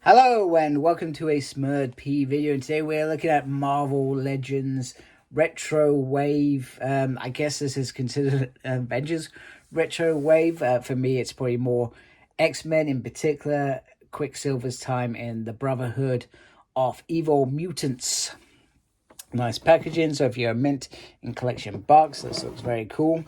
Hello and welcome to a smerdp video, and today we're looking at Marvel Legends Retro Wave. I guess this is considered Avengers Retro Wave. For me, it's probably more X-Men, in particular Quicksilver's time in the Brotherhood of Evil Mutants. Nice packaging, so if you're a mint in collection box, this looks very cool.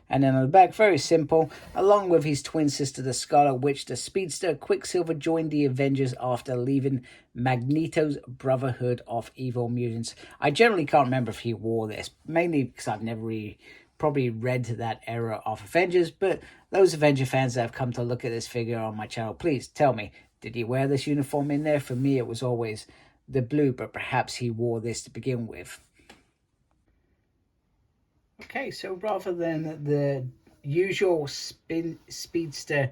And then on the back, very simple, along with his twin sister, the Scarlet Witch, the Speedster, Quicksilver joined the Avengers after leaving Magneto's Brotherhood of Evil Mutants. I generally can't remember if he wore this, mainly because I've never really probably read that era of Avengers, but those Avenger fans that have come to look at this figure on my channel, please tell me, did he wear this uniform in there? For me, it was always the blue, but perhaps he wore this to begin with. Okay, so rather than the usual speedster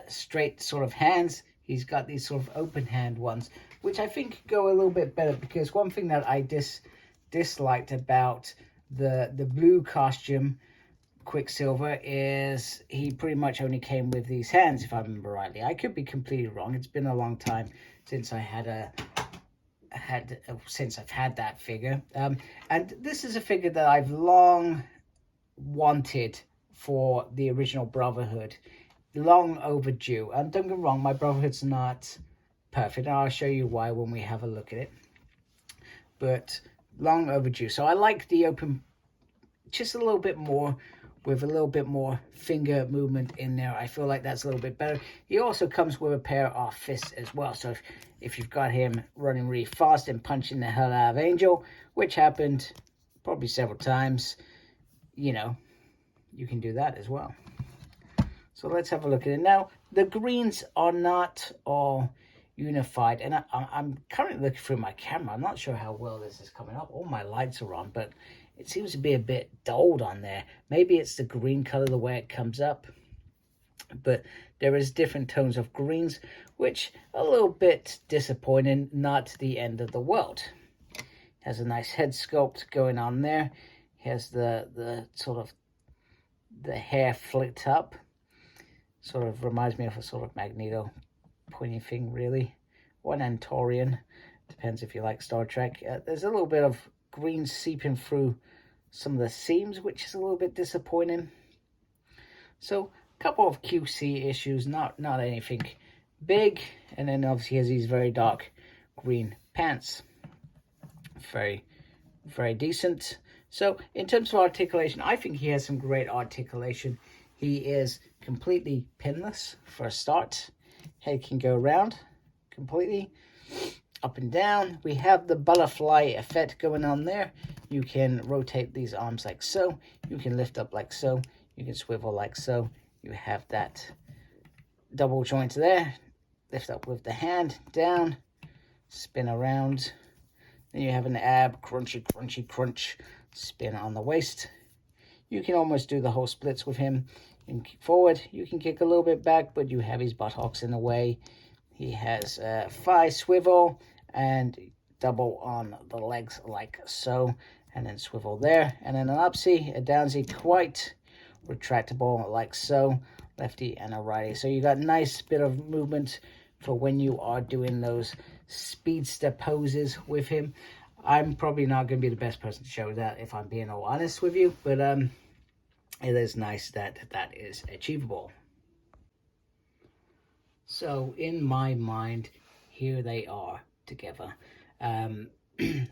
straight sort of hands, he's got these sort of open hand ones, which I think go a little bit better, because one thing that I disliked about the blue costume Quicksilver is he pretty much only came with these hands, if I remember rightly. I could be completely wrong. It's been a long time since I since I've had that figure, and this is a figure that I've long wanted for the original Brotherhood, long overdue. And don't get me wrong, my Brotherhood's not perfect, and I'll show you why when we have a look at it, but long overdue. So I like the open just a little bit more, with a little bit more finger movement in there. I feel like that's a little bit better. He also comes with a pair of fists as well. So if you've got him running really fast and punching the hell out of Angel, which happened probably several times, you know, you can do that as well. So let's have a look at it. Now, the greens are not all unified, and I'm currently looking through my camera. I'm not sure how well this is coming up. All my lights are on, but it seems to be a bit dulled on there. Maybe it's the green color, the way it comes up. But there is different tones of greens, which are a little bit disappointing. Not the end of the world. Has a nice head sculpt going on there. He has the sort of the hair flicked up. Sort of reminds me of a sort of Magneto pointy thing, really. Or an Antorian. Depends if you like Star Trek. There's a little bit of green seeping through some of the seams, which is a little bit disappointing. So a couple of QC issues, not anything big. And then obviously he has these very dark green pants. Very, very decent. So in terms of articulation, I think he has some great articulation. He is completely pinless for a start. Head can go around completely, up and down. We have the butterfly effect going on there. You can rotate these arms like so. You can lift up like so. You can swivel like so. You have that double joint there. Lift up with the hand, down, spin around. Then you have an ab, crunchy, crunchy, crunch, spin on the waist. You can almost do the whole splits with him. You can kick forward. You can kick a little bit back, but you have his buttocks in the way. He has a thigh swivel and double on the legs like so, and then swivel there, and then an upsy, a downsy, quite retractable like so, lefty and a righty. So you got a nice bit of movement for when you are doing those speedster poses with him. I'm probably not going to be the best person to show that, if I'm being all honest with you, but it is nice that that is achievable. So in my mind, here they are together,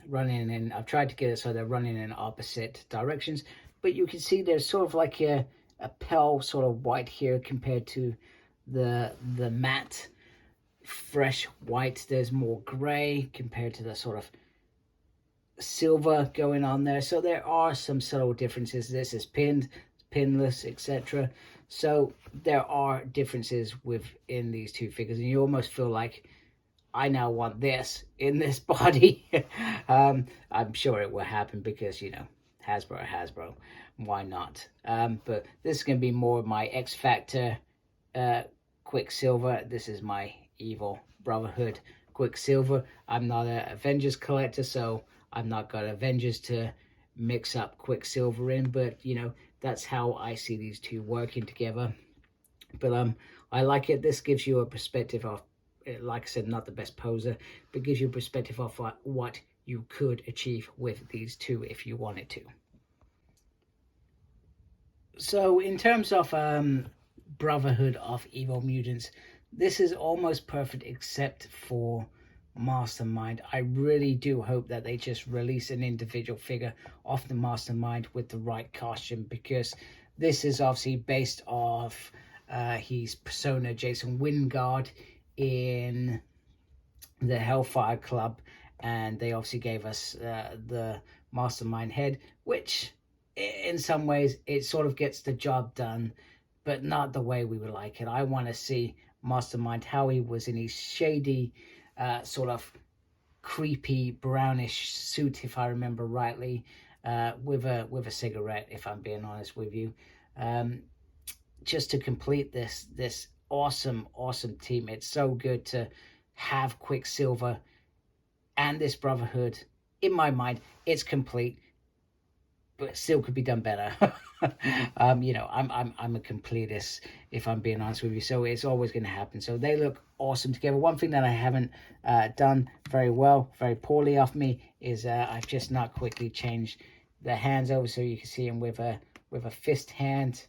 running in. I've tried to get it so they're running in opposite directions, but you can see there's sort of like a pale sort of white here compared to the matte fresh white. There's more gray compared to the sort of silver going on there. So there are some subtle differences. This is pinned, pinless, etc. So there are differences within these two figures, and you almost feel like, I now want this in this body. I'm sure it will happen because, you know, Hasbro, why not? But this is going to be more of my X Factor Quicksilver. This is my Evil Brotherhood Quicksilver. I'm not an Avengers collector, so I'm not got Avengers to mix up Quicksilver in, but, you know, that's how I see these two working together. But I like it. This gives you a perspective of like I said, not the best poser, but gives you a perspective of what you could achieve with these two if you wanted to. So in terms of Brotherhood of Evil Mutants, this is almost perfect except for Mastermind. I really do hope that they just release an individual figure of the Mastermind with the right costume, because this is obviously based off his persona Jason Wingard in the Hellfire Club, and they obviously gave us the Mastermind head, which in some ways it sort of gets the job done, but not the way we would like it. I want to see Mastermind how he was in his shady sort of creepy brownish suit, if I remember rightly, with a cigarette, if I'm being honest with you, just to complete this awesome team. It's so good to have Quicksilver and this Brotherhood. In my mind, it's complete, but still could be done better. You know, I'm a completist, if I'm being honest with you, so it's always going to happen. So they look awesome together. One thing that I haven't done very well, very poorly off me, is I've just not quickly changed the hands over, so you can see him with a fist hand.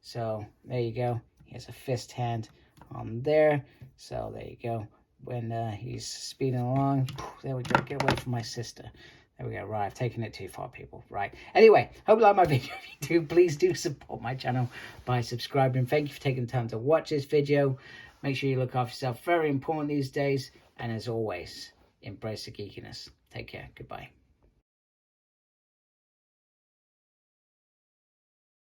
So there you go. He has a fist hand on there. So there you go. When he's speeding along, there we go. Get away from my sister. There we go. Right, I've taken it too far, people. Right. Anyway, hope you like my video. If you do, please do support my channel by subscribing. Thank you for taking the time to watch this video. Make sure you look after yourself. Very important these days. And as always, embrace the geekiness. Take care. Goodbye.